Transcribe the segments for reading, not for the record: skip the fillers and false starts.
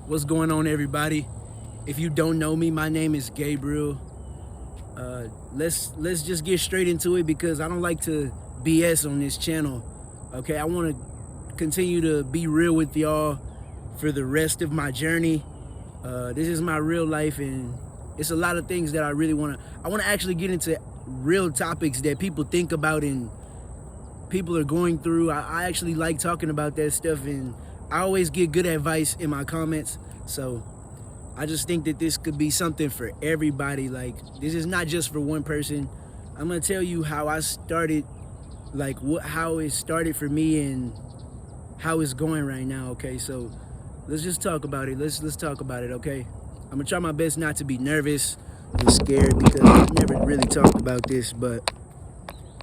What's going on, everybody? If you don't know me, my name is Gabriel. Let's just get straight into it because I don't like to BS on this channel. Okay, I want to continue to be real with y'all for the rest of my journey. This is my real life, and it's a lot of things that I really want to. I want to actually get into real topics that people think about and people are going through. I actually like talking about that stuff, and I always get good advice in my comments. So I just think that this could be something for everybody. Like, this is not just for one person. I'm gonna tell you how I started, like how it started for me and how it's going right now. Okay, so let's just talk about it. Let's talk about it. Okay, I'm gonna try my best not to be nervous and scared because I've never really talked about this, but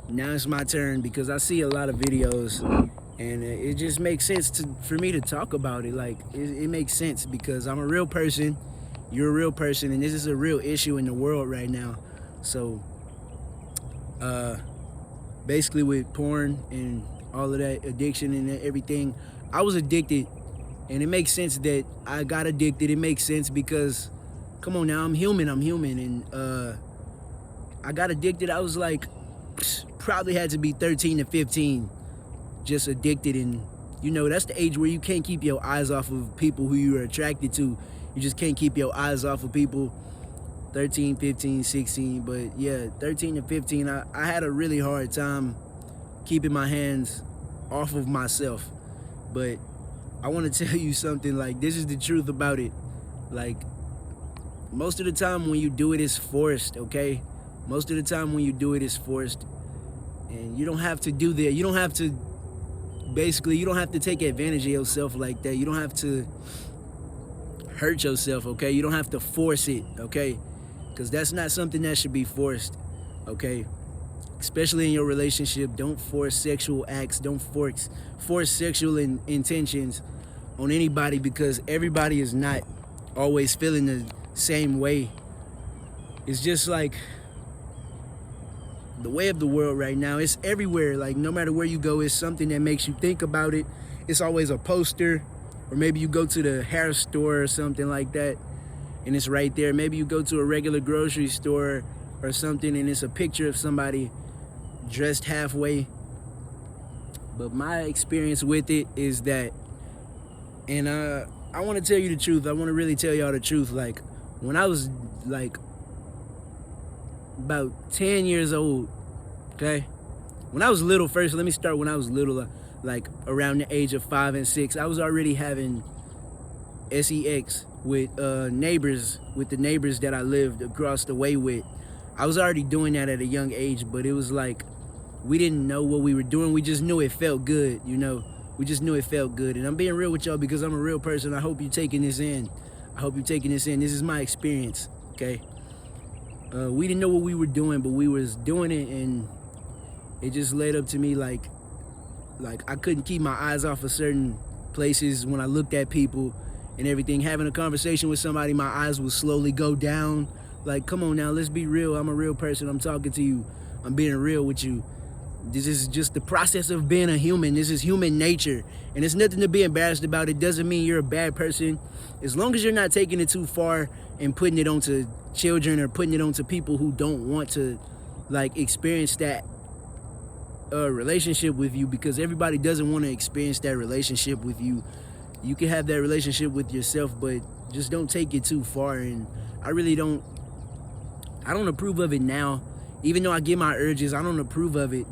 now it's my turn because I see a lot of videos and it just makes sense for me to talk about it. Like, it makes sense because I'm a real person, you're a real person, and this is a real issue in the world right now. So basically with porn and all of that addiction and everything, I was addicted, and it makes sense that I got addicted. It makes sense because, come on now, I'm human, and I got addicted. I was like, probably had to be 13 to 15, just addicted. And you know, that's the age where you can't keep your eyes off of people who you are attracted to. You just can't keep your eyes off of people. 13, 15, 16, but yeah, 13 to 15, I had a really hard time keeping my hands off of myself. But I want to tell you something, like, this is the truth about it. Like, most of the time when you do it, it's forced, okay? Most of the time when you do it, it's forced. And you don't have to do that. You don't have to, basically, you don't have to take advantage of yourself like that. You don't have to hurt yourself, okay? You don't have to force it, okay? Because that's not something that should be forced, okay? Especially in your relationship, don't force sexual acts. Don't force sexual intentions on anybody, because everybody is not always feeling the same way. It's just like the way of the world right now. It's everywhere. Like, no matter where you go, it's something that makes you think about it. It's always a poster, or maybe you go to the hair store or something like that, and it's right there. Maybe you go to a regular grocery store or something, and it's a picture of somebody dressed halfway. But my experience with it is that, and I want to tell you the truth. I want to really tell y'all the truth. Like, when I was like about 10 years old, okay? When I was little, first, let me start when I was little, like around the age of 5 and 6, I was already having sex with neighbors, with the neighbors that I lived across the way with. I was already doing that at a young age, but it was like, we didn't know what we were doing. We just knew it felt good, you know? We just knew it felt good. And I'm being real with y'all because I'm a real person. I hope you're taking this in. I hope you're taking this in. This is my experience, okay? We didn't know what we were doing, but we was doing it, and it just led up to me like I couldn't keep my eyes off of certain places when I looked at people and everything. Having a conversation with somebody, my eyes would slowly go down. Like, come on now, let's be real. I'm a real person. I'm talking to you. I'm being real with you. This is just the process of being a human. This is human nature, and it's nothing to be embarrassed about. It doesn't mean you're a bad person, as long as you're not taking it too far and putting it onto children or putting it onto people who don't want to, like, experience that relationship with you, because everybody doesn't want to experience that relationship with you. You can have that relationship with yourself, but just don't take it too far. And I don't approve of it now. Even though I get my urges, I don't approve of it.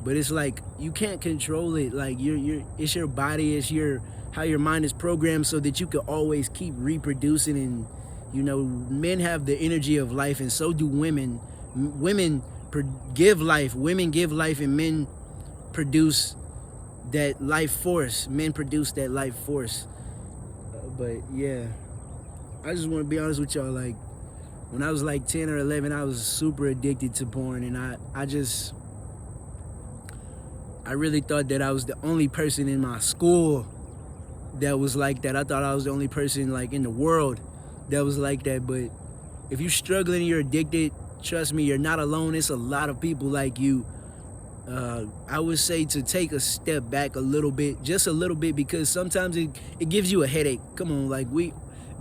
But it's like, you can't control it. Like, it's your body, it's how your mind is programmed so that you can always keep reproducing. And, you know, men have the energy of life, and so do women. Women give life. Women give life, and men produce that life force. Men produce that life force. But yeah, I just want to be honest with y'all. Like, when I was like 10 or 11, I was super addicted to porn, and I really thought that I was the only person in my school that was like that. I thought I was the only person, like, in the world that was like that. But if you're struggling, you're addicted, trust me, you're not alone. It's a lot of people like you. I would say to take a step back a little bit, just a little bit, because sometimes it gives you a headache. Come on, like,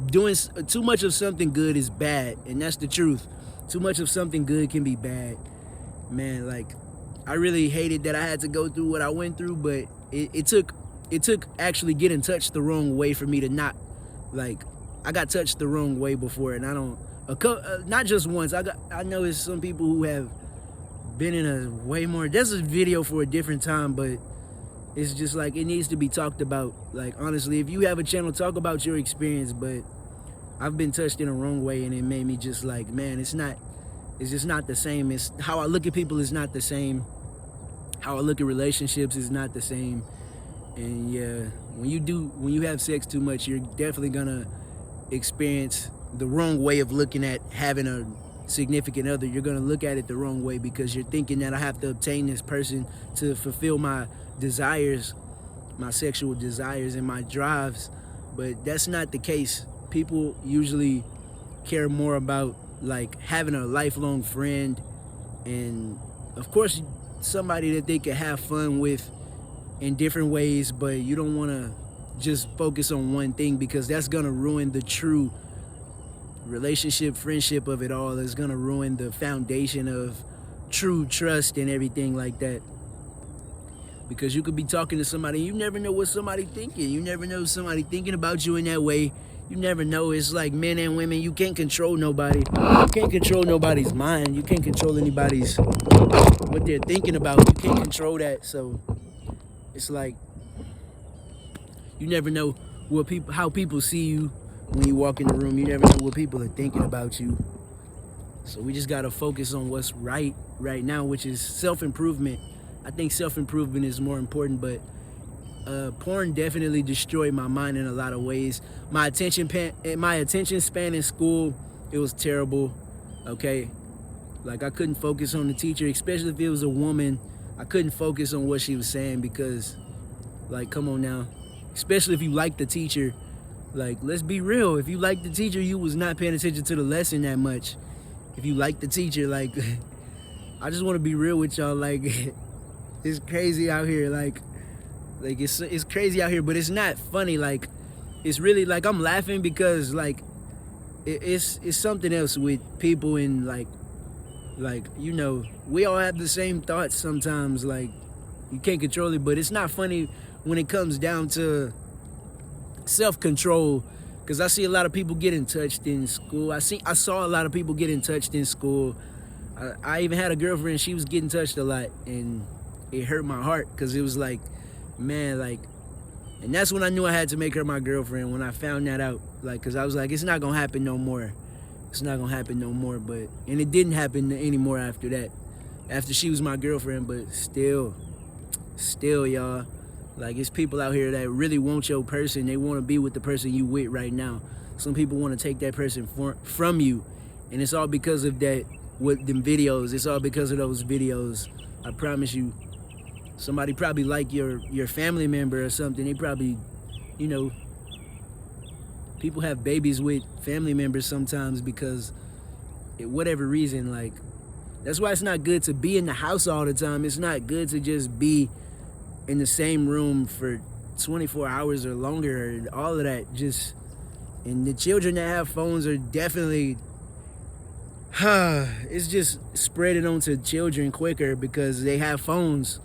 doing too much of something good is bad, and that's the truth. Too much of something good can be bad, man. Like, I really hated that I had to go through what I went through, but it took actually getting touched the wrong way for me to not, like, I got touched the wrong way before, and I don't, not just once. I know it's some people who have been in a way more. That's a video for a different time, but it's just like, it needs to be talked about. Like, honestly, if you have a channel, talk about your experience. But I've been touched in a wrong way, and it made me just like, man, it's just not the same. It's how I look at people is not the same. How I look at relationships is not the same. And yeah, when you have sex too much, you're definitely gonna experience the wrong way of looking at having a significant other. You're gonna look at it the wrong way because you're thinking that I have to obtain this person to fulfill my desires, my sexual desires and my drives. But that's not the case. People usually care more about like having a lifelong friend, and of course somebody that they can have fun with in different ways, but you don't want to just focus on one thing, because that's gonna ruin the true relationship, friendship of it all. It's gonna ruin the foundation of true trust and everything like that. Because you could be talking to somebody, you never know what somebody's thinking. You never know somebody thinking about you in that way. You never know. It's like men and women, you can't control nobody. You can't control nobody's mind. You can't control anybody's, what they're thinking about. You can't control that. So it's like, you never know how people see you when you walk in the room. You never know what people are thinking about you. So we just gotta focus on what's right now, which is self-improvement. I think self-improvement is more important, but porn definitely destroyed my mind in a lot of ways. My attention span in school, it was terrible. Okay, like I couldn't focus on the teacher, especially if it was a woman. I couldn't focus on what she was saying because, like, come on now. Especially if you like the teacher. Like, let's be real. If you like the teacher, you was not paying attention to the lesson that much. If you like the teacher, like, I just want to be real with y'all. Like, it's crazy out here. Like it's crazy out here, but it's not funny. Like, it's really like I'm laughing because like it's something else with people, and like you know, we all have the same thoughts sometimes. Like, you can't control it, but it's not funny when it comes down to self-control, because I see a lot of people getting touched in school. I saw a lot of people getting touched in school. I even had a girlfriend, she was getting touched a lot, and it hurt my heart because it was like, man, like, and that's when I knew I had to make her my girlfriend, when I found that out. Like, because I was like, it's not gonna happen no more. It's not gonna happen no more. But, and it didn't happen anymore after that, after she was my girlfriend. But still y'all, like, it's people out here that really want your person. They want to be with the person you with right now. Some people want to take that person from you, and it's all because of that, with them videos. It's all because of those videos. I promise you. Somebody probably like your family member or something. They probably, you know, people have babies with family members sometimes because, whatever reason, like, that's why it's not good to be in the house all the time. It's not good to just be in the same room for 24 hours or longer, and all of that. Just, and the children that have phones are definitely, it's just spreading onto children quicker because they have phones.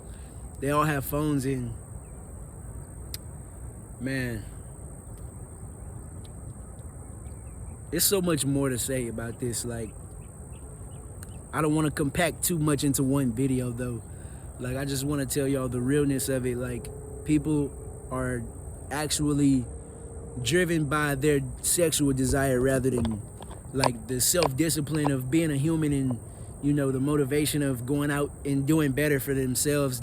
They all have phones, and man, there's so much more to say about this. Like, I don't want to compact too much into one video though. Like, I just want to tell y'all the realness of it. Like, people are actually driven by their sexual desire rather than like the self-discipline of being a human, and, you know, the motivation of going out and doing better for themselves.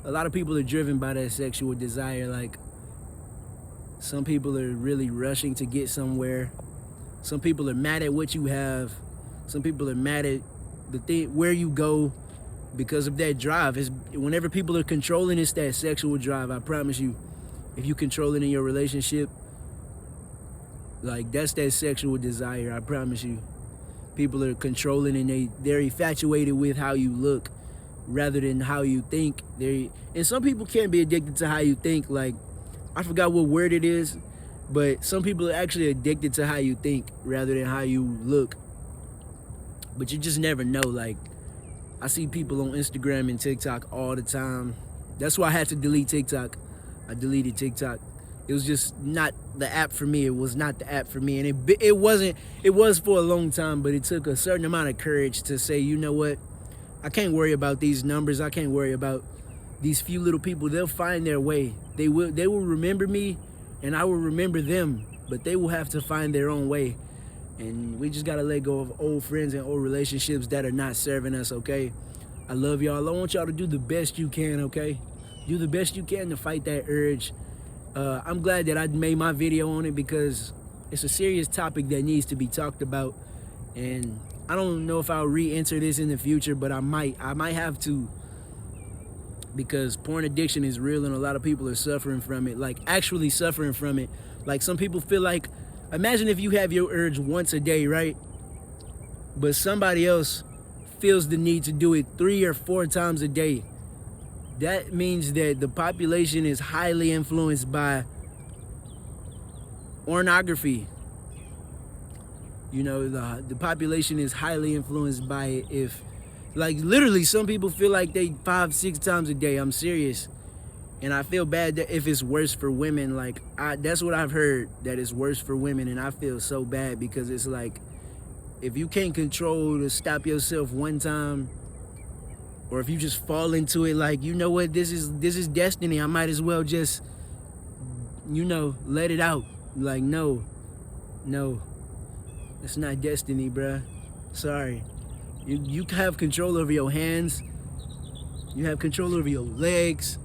A lot of people are driven by that sexual desire. Like, some people are really rushing to get somewhere. Some people are mad at what you have. Some people are mad at the thing where you go because of that drive. Whenever people are controlling, it's that sexual drive. I promise you, if you control it in your relationship, like, that's that sexual desire. I promise you. People are controlling, and they're infatuated with how you look rather than how you think. And some people can be addicted to how you think. Like, I forgot what word it is, But some people are actually addicted to how you think rather than how you look. But you just never know. Like, I see people on Instagram and TikTok all the time. That's why I had to delete TikTok. I deleted TikTok. It was just not the app for me. It was not the app for me. And it wasn't, it was for a long time, but it took a certain amount of courage to say, you know what? I can't worry about these numbers. I can't worry about these few little people. They'll find their way. They will remember me, and I will remember them, but they will have to find their own way. And we just gotta let go of old friends and old relationships that are not serving us, okay? I love y'all. I want y'all to do the best you can, okay? Do the best you can to fight that urge. I'm glad that I made my video on it because it's a serious topic that needs to be talked about. And I don't know if I'll re-enter this in the future, but I might have to, because porn addiction is real and a lot of people are suffering from it, like actually suffering from it. Like, some people feel like, imagine if you have your urge once a day, right? But somebody else feels the need to do it 3 or 4 times a day. That means that the population is highly influenced by pornography. You know, the population is highly influenced by it. If, like, literally, some people feel like they 5-6 times a day. I'm serious. And I feel bad that if it's worse for women. Like, that's what I've heard, that it's worse for women. And I feel so bad because it's like, if you can't control to stop yourself one time, or if you just fall into it, like, you know what, this is destiny. I might as well just, you know, let it out. Like, no, it's not destiny, bruh. Sorry. You have control over your hands. You have control over your legs.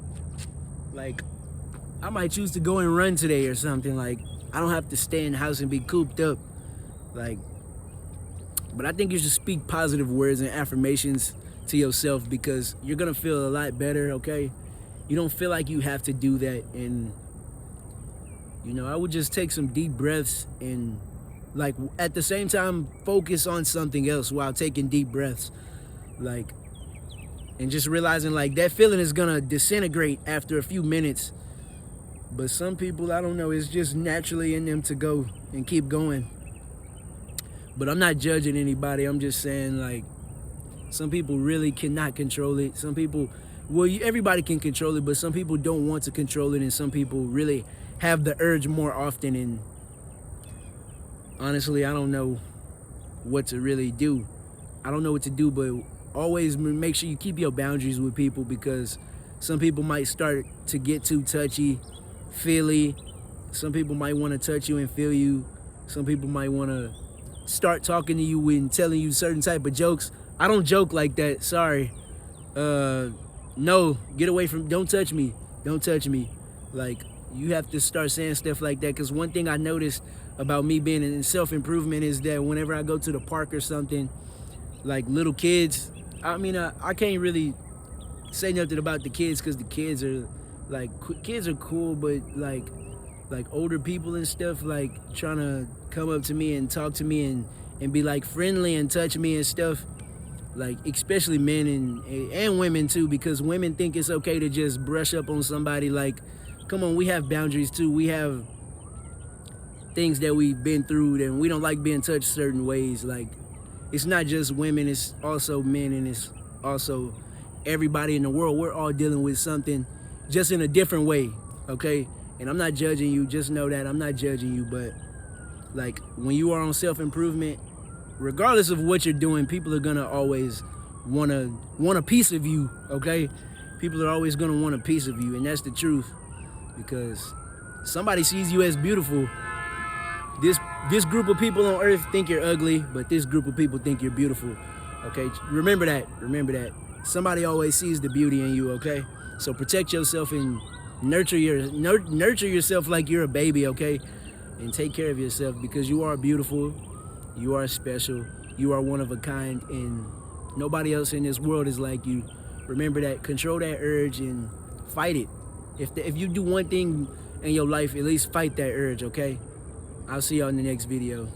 Like, I might choose to go and run today or something. Like, I don't have to stay in the house and be cooped up. Like, but I think you should speak positive words and affirmations to yourself, because you're gonna feel a lot better, okay? You don't feel like you have to do that. And, you know, I would just take some deep breaths and, like, at the same time, focus on something else while taking deep breaths. Like, and just realizing, like, that feeling is gonna disintegrate after a few minutes. But some people, I don't know, it's just naturally in them to go and keep going. But I'm not judging anybody. I'm just saying, like, some people really cannot control it. Some people, well, everybody can control it, but some people don't want to control it, and some people really have the urge more often. And honestly, I don't know what to really do. I don't know what to do, but always make sure you keep your boundaries with people, because some people might start to get too touchy, feely. Some people might want to touch you and feel you. Some people might want to start talking to you and telling you certain type of jokes. I don't joke like that, sorry. No, get away from, don't touch me. Don't touch me. Like, you have to start saying stuff like that, because one thing I noticed about me being in self-improvement is that whenever I go to the park or something, like little kids, I mean, I can't really say nothing about the kids, because the kids are, like, kids are cool, but like older people and stuff, like, trying to come up to me and talk to me and be like friendly and touch me and stuff. Like, especially men and women too, because women think it's okay to just brush up on somebody. Like, come on, we have boundaries too. We have things that we've been through, and we don't like being touched certain ways. Like, it's not just women, it's also men, and it's also everybody in the world. We're all dealing with something, just in a different way, okay? And I'm not judging you, just know that I'm not judging you. But, like, when you are on self-improvement, regardless of what you're doing, people are gonna always want a piece of you, okay? People are always gonna want a piece of you, and that's the truth, because somebody sees you as beautiful. This group of people on earth think you're ugly, but this group of people think you're beautiful, okay? Remember that. Somebody always sees the beauty in you, okay? So protect yourself and nurture yourself like you're a baby, okay? And take care of yourself, because you are beautiful. You are special. You are one of a kind, and nobody else in this world is like you. Remember that. Control that urge and fight it. If you do one thing in your life, at least fight that urge, okay? I'll see y'all in the next video.